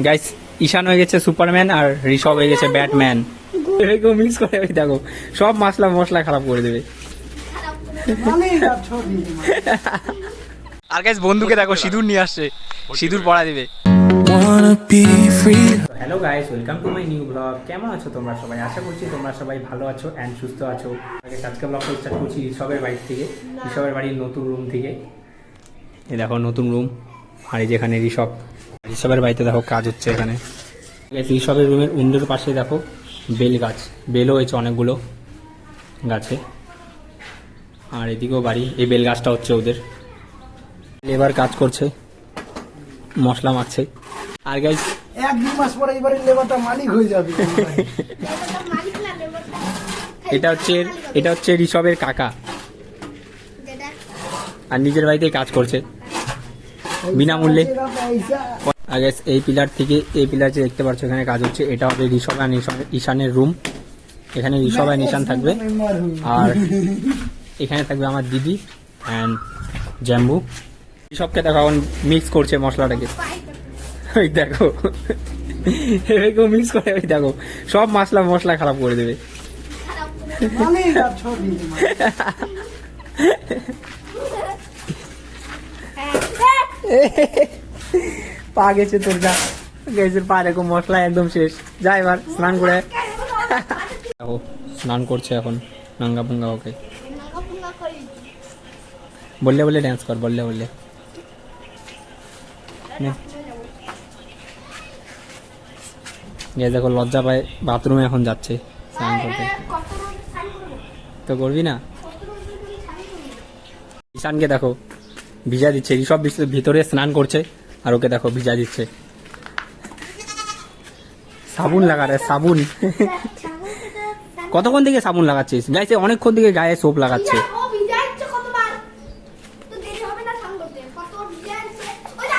Guys ঈশান হয়ে গেছে Superman আর ঋষভ হয়ে গেছে ব্যাটম্যান। এরকম মিক্স করে দেখো সব মশলা খারাপ করে দেবে। আর গাইস বন্ধুকে দেখো সিঁদুর নিয়ে আসছে, সিঁদুর পরা দিবে। Hello guys, welcome to my new blog. কেমন আছো তোমরা সবাই? আশা করছি তোমরা সবাই ভালো আছো অ্যান্ড সুস্থ আছো। আজকে ব্লগটা স্টার্ট করছি ঋষভের বাড়ি থেকে, ঋষভের বাড়ির নতুন রুম থেকে। এই দেখো নতুন রুম, আর এই যেখানে ঋষভের বাড়িতে দেখো কাজ হচ্ছে এখানে। ঋষভের রুমের উইন্ডোর পাশে দেখো বেল গাছ, বেলও হয়েছে অনেকগুলো গাছে। আর এদিকেও বাড়ি, এই বেল গাছটা হচ্ছে ওদের। লেবার কাজ করছে, মশলা মাখছে। আর গাইস 1-2 মাস পরে এবারে লেবারটা মালিক হয়ে যাবে। এটা হচ্ছে ঋষভের কাকা, আর নিজের বাড়িতে কাজ করছে বিনামূল্যে। আর গাইস এই পিলার যে দেখতে পাচ্ছ এখানে কাজ হচ্ছে, এটা হবে ঋষভ আর ঈশানের রুম। এখানে ঋষভ আর ঈশান থাকবে, আর এখানে থাকবে আমার দিদি অ্যান্ড জ্যাম্বু। ঋষভকে দেখো এখন মিক্স করছে মশলাটাকে, ওই দেখো এরকম মিক্স করে, ওই দেখো সব মশলা খারাপ করে দেবে। পা গেছে তোর, যা গেছে পা, এরকম মশলা একদম শেষ। যা এবার স্নান করে। দেখো স্নান করছে এখন নাঙ্গা পুঙ্গা। ওকে বললে ড্যান্স কর, বললে দেখো লজ্জা পায়, বাথরুমে এখন যাচ্ছে স্নান করতে। তো করবি না? ঈশানকে দেখো ভিজা দিচ্ছে, ঋষভ ভিতরে স্নান করছে আর ওকে দেখো ভিজা দিচ্ছে। সাবুন লাগা রে, সাবুন। কতক্ষণ থেকে সাবুন লাগাচ্ছিস? গাইছে অনেকক্ষণ থেকে গায়ে সোপ লাগাচ্ছে।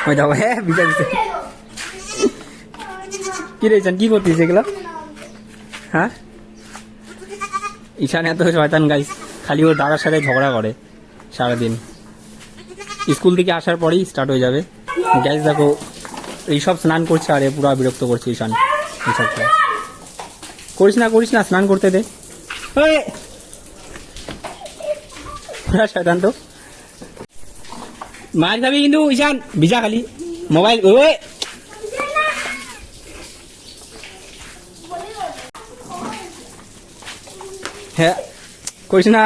ওই দেখো, হ্যাঁ ভিজা দিচ্ছে। কি রে ঈশান, কি করতিস এগুলো? হ্যাঁ ঈশান এত শয়তান গাইস, খালি ওর দাদার সাথে ঝগড়া করে সারাদিন। স্কুল থেকে আসার পরেই স্টার্ট হয়ে যাবে। গাইস দেখো এইসব স্নান করছে আর এ পুরো বিরক্ত করছে ঈশান। এইসবটা করিস না, স্নান করতে দে। পুরা শয়তান তো। মার খাবি কিন্তু ঈশান, ভিজা খালি মোবাইল। ওই হ্যাঁ করিস না।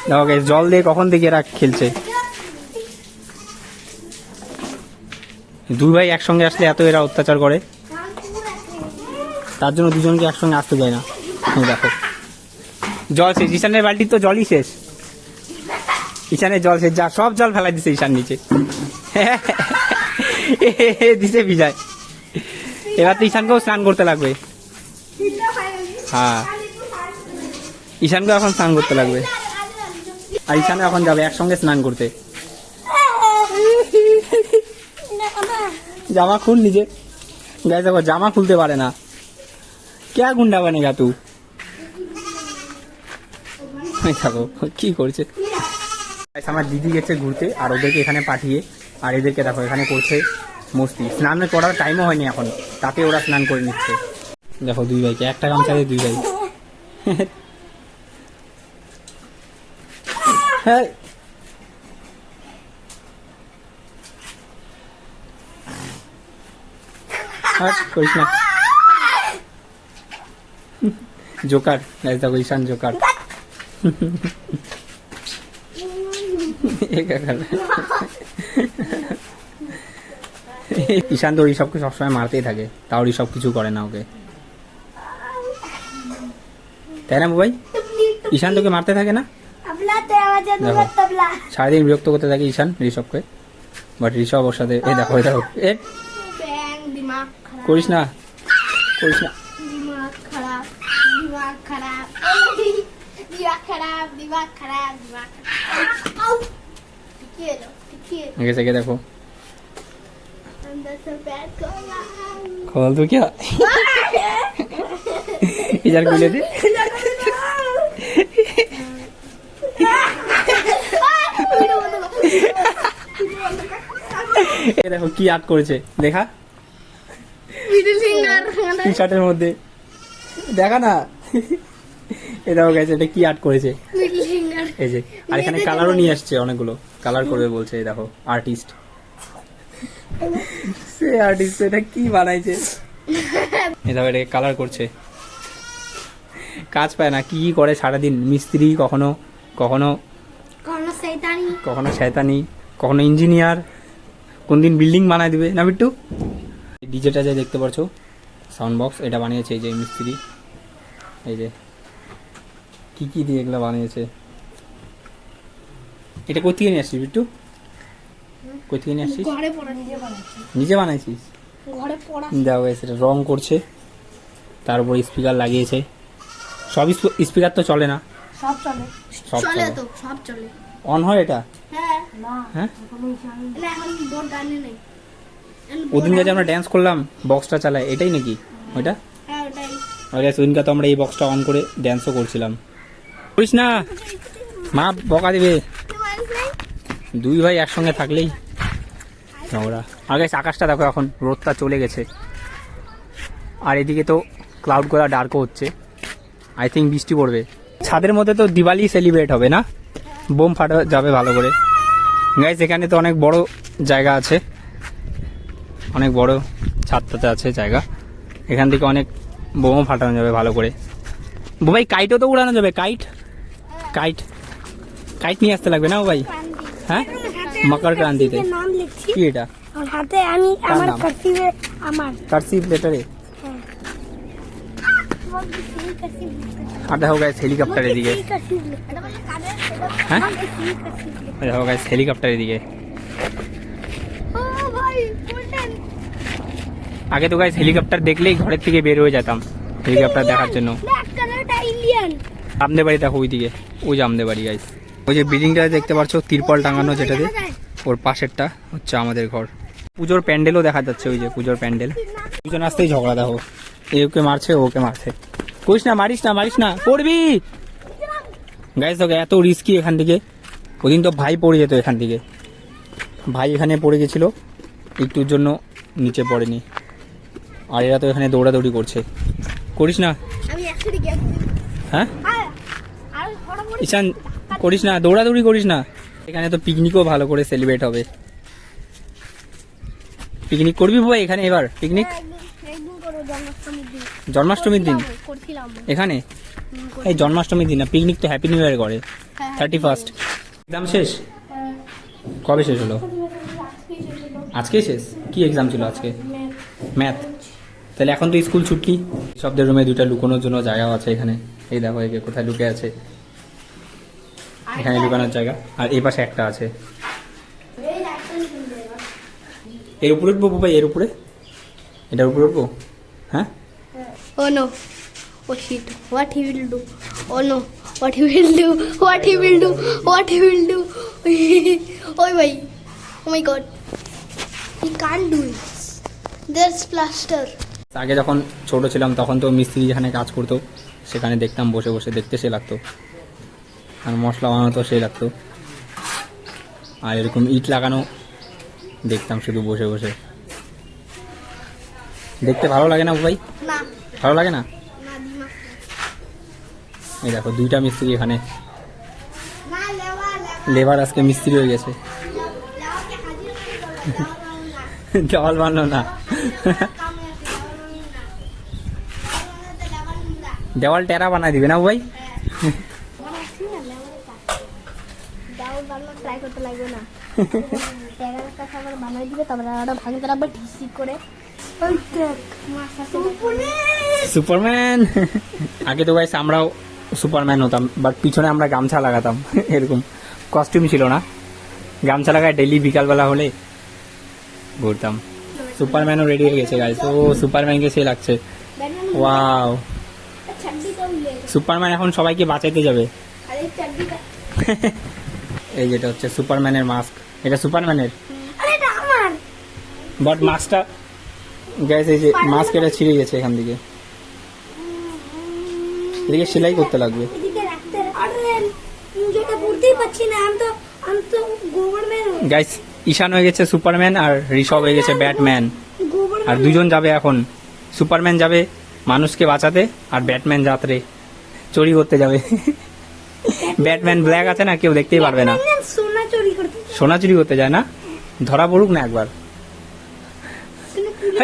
দেখো গাইস জল দিয়ে কখন থেকে এরা খেলছে। দুই ভাই একসঙ্গে আসলে এত এরা অত্যাচার করে, তার জন্য দুজনকে একসঙ্গে আসতে যায় না। দেখো জল শেষ, ঈশানের বালতির তো জলই শেষ। ঈশানের জল শেষ, যা সব জল ফেলাই দিছে ঈশান নিচে। দিছে ভিজায়। এবার তো ঈশানকেও স্নান করতে লাগবে। হ্যাঁ ঈশানকেও এখন স্নান করতে লাগবে, আর ঈশানও এখন যাবে একসঙ্গে স্নান করতে। জামা খুল নিজে। গাইস দেখো জামা খুলতে পারে না, ক্যা গুন্ডা বানেগা তু। দেখো কি করছে। আমার দিদি গেছে ঘুরতে আর ওদেরকে এখানে পাঠিয়ে, আর এদেরকে দেখো এখানে করছে মস্তি। স্নান করার টাইমও হয়নি এখন, তাতে ওরা স্নান করে নিচ্ছে। দেখো দুই ভাইকে একটা গামছা দিয়ে দুই ভাই। হ্যাঁ করিস না। জোকার গাইস দেখো, ঈশান জোকার। ঈশান তো ঋষভকে সবসময় মারতেই থাকে, তাও ঋষভ কিছু করে না ওকে, তাই না ভাই? ঈশান তোকে মারতে থাকে না? দেখো সারাদিন বিরক্ত করতে থাকে ঈশান ঋষভকে, বাট ঋষভ ওর সাথে এই দেখো করিস না। দেখো খোল তো क्या इधर खुले थे। এ দেখো কি আর্ট করেছে দেখা মিডল ফিঙ্গার টি শার্টের মধ্যে দেখা না। এ দেখো গাইস এটা কি আর্ট করেছে মিডল ফিঙ্গার এই যে। আর এখানে কালারও নিয়ে আসছে অনেকগুলো কালার করবে বলছে। এই দেখো আর্টিস্ট, সে আর্টিস্ট এটা কি বানাইছে। এই দেখো এটা কালার করছে, কাজ পায় না কি কি করে সারাদিন। মিস্ত্রি, কখনো কখনো কোন শয়তানি কখনো শয়তানি, কখনো ইঞ্জিনিয়ার, কোন দিন বিল্ডিং বানায় দিবে না বিট্টু। ডিজেটা যে দেখতে পাচ্ছ সাউন্ড বক্স, এটা বানিয়েছে এই যে মিস্ত্রি। এই যে কি কি দিয়ে এগুলো বানিয়েছে। এটা কোথা থেকে নিয়ে আসছিস বিট্টু? কোথা থেকে নিয়ে আসছিস? ঘরে পড়া নিজে বানাচ্ছি, নিজে বানাইছিস? ঘরে পড়া দেখো সেটা রং করছে, তার উপর স্পিকার লাগিয়েছে। সব স্পিকার তো চলে না, সব চলে, সব চলে চলে। তো সব চলে। অন হয় এটা? হ্যাঁ না হ্যাঁ না এখন বোর্ড গানে নেই। ওদিনকে যে আমরা ড্যান্স করলাম বক্সটা চালায় এটাই নাকি ওইটা? হ্যাঁ ওটাই। আর ওদিনকে তো আমরা এই বক্সটা অন করে ড্যান্সও করছিলাম। করিস না, মা বকা দিবে। দুই ভাই একসঙ্গে থাকলেই ঝগড়া। আর গাইস আকাশটা দেখো, এখন রোদটা চলে গেছে আর এদিকে তো ক্লাউড করা ডার্কও হচ্ছে। আই থিঙ্ক বৃষ্টি পড়বে। ছাদের মধ্যে তো দিওয়ালি সেলিব্রেট হবে না, বোম ফাটা যাবে ভালো করে। গাইস এখানে তো অনেক বড় জায়গা আছে, অনেক বড় ছাদটাতে আছে জায়গা, এখান থেকে অনেক বোমও ফাটানো যাবে ভালো করে। ভাই কাইটও তো উড়ানো যাবে, কাইট কাইট কাইট নিয়ে আসতে লাগবে না ও ভাই? হ্যাঁ মকর ক্রান্তিতে। নাম লিখছি কি এটা? আর হাতে আমি কার আমার নাম? কার্সিভে আমার কার্সিভ লেটারে। আর দেখো গাইস হেলিকপ্টার এদিকে। হ্যাঁ দেখো গাইস হেলিকপ্টার এদিকে। আগে তো গাইস হেলিকপ্টার দেখলেই ঘরের থেকে বের হয়ে যেতাম হেলিকপ্টার দেখার জন্য। আমদে বাড়ি দেখো ওইদিকে, ওই যে আমদে বাড়ি গাইস। ওই যে বিল্ডিংটা দেখতে পাচ্ছ তিরপল টাঙানো যেটাতে, ওর পাশেরটা হচ্ছে আমাদের ঘর। পুজোর প্যান্ডেলও দেখা যাচ্ছে, ওই যে পুজোর প্যান্ডেল। দুজন আসতেই ঝগড়া দেখো, এ ওকে মারছে ওকে মারছে। কইস না, মারিস না, মারিস না, পড়বি গাইস। তোকে এত রিস্কি এখান থেকে। ওদিন তো ভাই পড়ে যেত এখান থেকে, ভাই এখানে পড়ে গেছিল, একটুর জন্য নিচে পড়েনি। আর এরা তো এখানে দৌড়াদৌড়ি করছে। করিস না, আমি একসাথে গেছি। হ্যাঁ আর ফটাফট ঈশান করিস না, দৌড়াদৌড়ি করিস না। এখানে তো পিকনিকও ভালো করে সেলিব্রেট হবে। পিকনিক করবি ভাই এখানে এবার? পিকনিক একদিন করো জন্মাষ্টমীর দিন। জন্মাষ্টমীর দিন করছিলাম এখানে? এই জন্মাষ্টমীর দিন না, পিকনিক তো হ্যাপি নিউ ইয়ার করে 31st। এক্সাম শেষ? কবে শেষ হলো? আজকেই শেষ? কি এক্সাম ছিল আজকে? ম্যাথ। তাহলে এখন তো স্কুল ছুটি। শব্দের রুমে দুইটা লুকোনোর জন্য জায়গাও আছে এখানে। এই দেখো একে কোথায় লুকে আছে, এখানে লুকানোর জায়গা। আর এই পাশে একটা আছে। এর উপরে উঠবো ভাই, এর উপরে, এটার উপরে উঠবো। হ্যাঁ Oh no. Oh shit. What he will do? Oh no. What he will do? What he will do? What he will do? Oh my. Oh my god. He can't do it. There's plaster. আগে যখন ছোট ছিলাম তখন তো মিস্ত্রি যেখানে কাজ করতো সেখানে দেখতাম বসে বসে, দেখতে সে লাগতো। আর মশলা বানাতো সে লাগতো। আর এরকম ইট লাগানো দেখতাম শুধু বসে বসে। দেখতে ভালো লাগে না ভাই? না ভালো লাগে না? না দিমা এই দেখো দুইটা মিস্ত্রি এখানে, না লেওয়া লেবার আজকে মিস্ত্রি হয়ে গেছে। লেওয়াকে হাজির করে দাও জল বানলো না, দেওয়াল টেরা বানাই দিবে না ভাই? ট্রাই করতে লাগবে না। একটা খাবার বানাই দিবে, তারপরে ওটা ভাঙতে রাখবে ঠিক করে। সুপারম্যান। আগে তো গাইস আমরাও সুপারম্যান হতাম, বাট পিছনে আমরা গামছা লাগাতাম। এরকম কস্টিউম ছিল না, গামছা লাগায় ডেইলি বিকালবেলা হলে ঘুরতাম। সুপারম্যানও রেডি হয়ে গেছে গাইস। ও সুপারম্যানকে সে লাগছে, ওয়াও। সুপারম্যান এখন সবাইকে বাঁচাইতে যাবে। এই যেটা হচ্ছে সুপারম্যানের মাস্ক, এটা সুপারম্যানের। বাট মাস্কটা গাইস, এই যে মাস্ক এটা ছিঁড়ে গেছে এখান থেকে, এদিকে সেলাই করতে লাগবে। যেটা বুঝতেই পারছি না, আমি তো গভর্নমেন্ট গাইস ঈশান হয়ে গেছে সুপারম্যান আর ঋষভ হয়ে গেছে ব্যাটম্যান। আর দুজন যাবে এখন, সুপারম্যান যাবে মানুষকে বাঁচাতে আর ব্যাটম্যান যাত্রে চুরি করতে যাবে। ব্যাটম্যান ব্ল্যাক আছে না, কেউ দেখতেই পারবে না। সোনা চুরি করতে সোনা চুরি করতে যায় না, ধরা পড়ুক না একবার।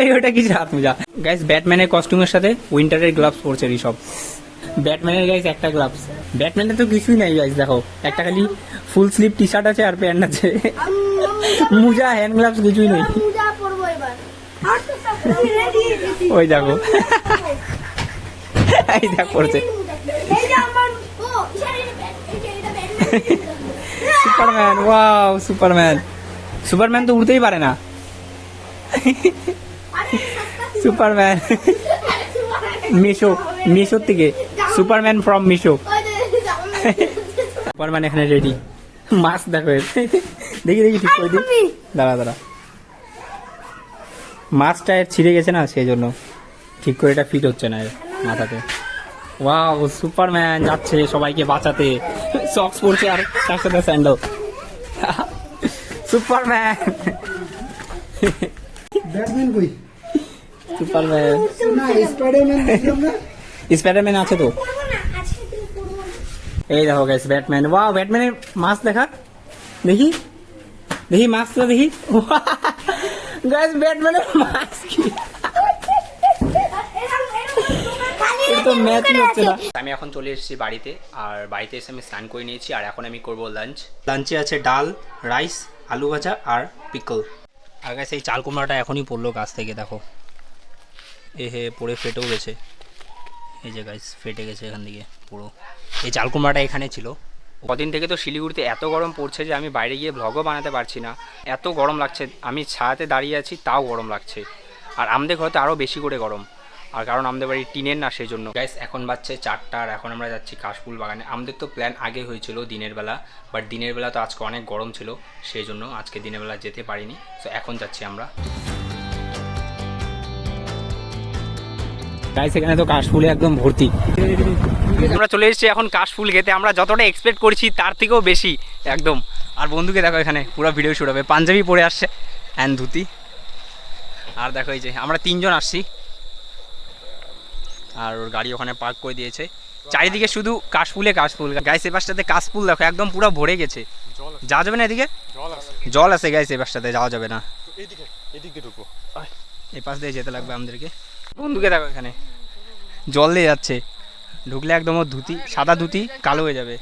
এই ওটা কি হাত মোজা গাইস, ব্যাটম্যানের কস্টিউমের সাথে উইন্টারের গ্লাভস পরছে ঋষভ। ব্যাটম্যানের গাইস একটা গ্লাভস, ব্যাটম্যানের তো কিছুই নাই গাইস, দেখো একটা খালি ফুল স্লিভ টি শার্ট আছে আর প্যান্ট আছে, মোজা হ্যান্ড গ্লাভস কিছুই নেই। পূজা করব এবার। আর তো সব রেডি। ওই দেখো, এই দেখ পড়ছে এই যে আমার ও ইশারে এটা Batman. Superman. Wow Superman, Superman তো উড়তেই পারে না। সুপারম্যান মিশো, মিশোর থেকে সুপারম্যান ফ্রম মিশো। সুপারম্যান এখানে রেডি, মাস্ক দেখো এর। দেখি দেখি ঠিক করে দিই, দাঁড়া দাঁড়া, মাস্কটা এর ছিঁড়ে গেছে না, সেই জন্য ঠিক করে এটা ফিট হচ্ছে না এর মাথাতে। ওয়াও সুপারম্যান যাচ্ছে সবাইকে বাঁচাতে, সক্স পরছে আর তার সাথে স্যান্ডেল। সুপারম্যান, ব্যাটম্যান কই? সুপারম্যান, না স্পাইডারম্যান দেখলাম না। স্পাইডারম্যান আছে তো। এই দেখো গাইস ব্যাটম্যান। ওয়াও ব্যাটম্যানের মাস্ক দেখা, দেখি দেখি মাস্কটা দেখি। গাইস ব্যাটম্যানের মাস্ক কি, তো ম্যাচই হচ্ছে না। আমি এখন চলে এসেছি বাড়িতে, আর বাড়িতে এসে আমি স্নান করে নিয়েছি, আর এখন আমি করব লাঞ্চ। লাঞ্চে আছে ডাল, রাইস, আলু ভাজা আর পিকল। আর গাইস এই চাল কুমড়াটা এখনই পড়লো গাছ থেকে, দেখো এ হে পড়ে ফেটেও গেছে। এই যে গাইস ফেটে গেছে এখান থেকে পুরো। এই চাল কুমড়াটা এখানে ছিল। কদিন থেকে তো শিলিগুড়িতে এত গরম পড়ছে যে আমি বাইরে গিয়ে ভ্লগও বানাতে পারছি না, এত গরম লাগছে। আমি ছায়াতে দাঁড়িয়ে আছি তাও গরম লাগছে, আর আমাদের ঘরে তো আরও বেশি করে গরম, আর কারণ আমাদের বাড়ি টিনের না, সেই জন্য। গাইস এখন বাজছে 4টা, আর এখন আমরা যাচ্ছি কাশফুল বাগানে। আমাদের তো প্ল্যান আগে হয়েছিল দিনের বেলা, বাট দিনের বেলা তো আজকে অনেক গরম ছিল, সেই জন্য আজকে দিনের বেলা যেতে পারিনি। তো এখন যাচ্ছি আমরা। গাইস এখানে তো কাশফুলে একদম ভর্তি। আমরা চলে এসেছি এখন কাশফুল খেতে। আমরা যতটা এক্সপেক্ট করছি তার থেকেও বেশি একদম। আর বন্ধুকে দেখো এখানে পুরো ভিডিও শুট হবে, পাঞ্জাবি পরে আসছে অ্যান্ড ধুতি। আর দেখো এই যে আমরা 3জন আসছি, আর ওর গাড়ি ওখানে পার্ক করে দিয়েছে। চারিদিকে শুধু কাশফুলে কাশফুল। গাইস এই পাশটাতে কাশফুল দেখো একদম পুরো ভরে গেছে, যাওয়া যাবে না এদিকে? জল আছে গাইস এই পাশটাতে, যাওয়া যাবে না। এই পাশ দিয়ে যেতে লাগবে আমাদেরকে। বন্ধুকে দেখো এখানে জল দিয়ে যাচ্ছে, ঢুকলে একদম ওর ধুতি, সাদা ধুতি কালো হয়ে যাবে।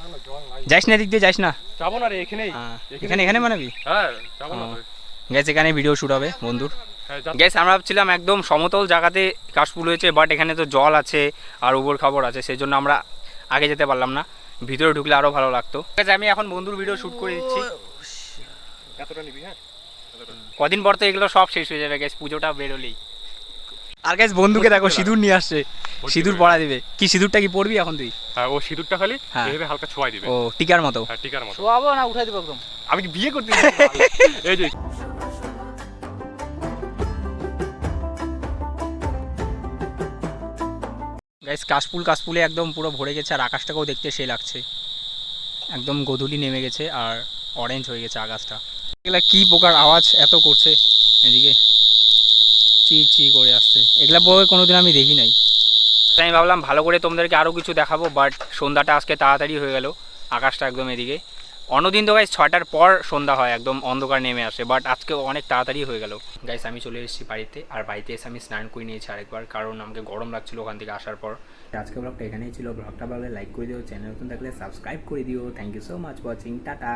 যাইস না এদিক দিয়ে, যাইস না। যাবো না রে, এখানেই এখানে বানাবি? হ্যাঁ যাবো না। গ্যাস এখানে ভিডিও শুট হবে বন্ধুর। গ্যাস আমরা ভাবছিলাম একদম সমতল জায়গাতে কাশফুল হয়েছে, বাট এখানে তো জল আছে আর উবর খাবার আছে, সেই জন্য আমরা আগে যেতে পারলাম না। ভিতরে ঢুকলে আরও ভালো লাগতো। আমি এখন বন্ধুর ভিডিও শুট করে দিচ্ছি। এতটা নিবি? হ্যাঁ কদিন পর তো এগুলো সব শেষ হয়ে যাবে গ্যাস, পুজোটা বেরোলেই। আর গ্যাস বন্ধুকে দেখো সিঁদুর নিয়ে আসছে, সিঁদুর পড়া দিবে। কি সিঁদুরটা কি পড়বি এখন তুই? হ্যাঁ ও সিঁদুরটা খালি হ্যাঁ এইভাবে হালকা ছোঁয়াই দিবে। ও টিকার মতো? হ্যাঁ টিকার মতো। শোয়াবো না উঠাই দেবো একদম। আমি কি বিয়ে করতে এই যে গাইস কাশফুলে একদম পুরো ভরে গেছে, আর আকাশটাকেও দেখতে সেই লাগছে, একদম গোধূলি নেমে গেছে আর অরেঞ্জ হয়ে গেছে আকাশটা। এগুলা কি পোকার আওয়াজ এত করছে এদিকে, চি চি করে আসছে। এগুলা বই কোনোদিন আমি দেখি নাই। আমি ভাবলাম ভালো করে তোমাদেরকে আরও কিছু দেখাবো, বাট সন্ধ্যাটা আজকে তাড়াতাড়ি হয়ে গেল। আকাশটা একদম এদিকে, অন্যদিন তো গাইস 6টার পর সন্ধ্যা হয়, একদম অন্ধকার নেমে আসে, বাট আজকে অনেক তাড়াতাড়ি হয়ে গেল। গাইস আমি চলে এসেছি বাড়িতে, আর বাড়িতে এসে আমি স্নান করে নিয়েছি আরেকবার, কারণ আমাকে গরম লাগছিল ওখান থেকে আসার পর। আজকে ব্লগটা এখানেই ছিল। ব্লগটা ভালো লাইক করে দিও, চ্যানেল নতুন থাকলে সাবস্ক্রাইব করে দিও। Thank you so much watching, tata.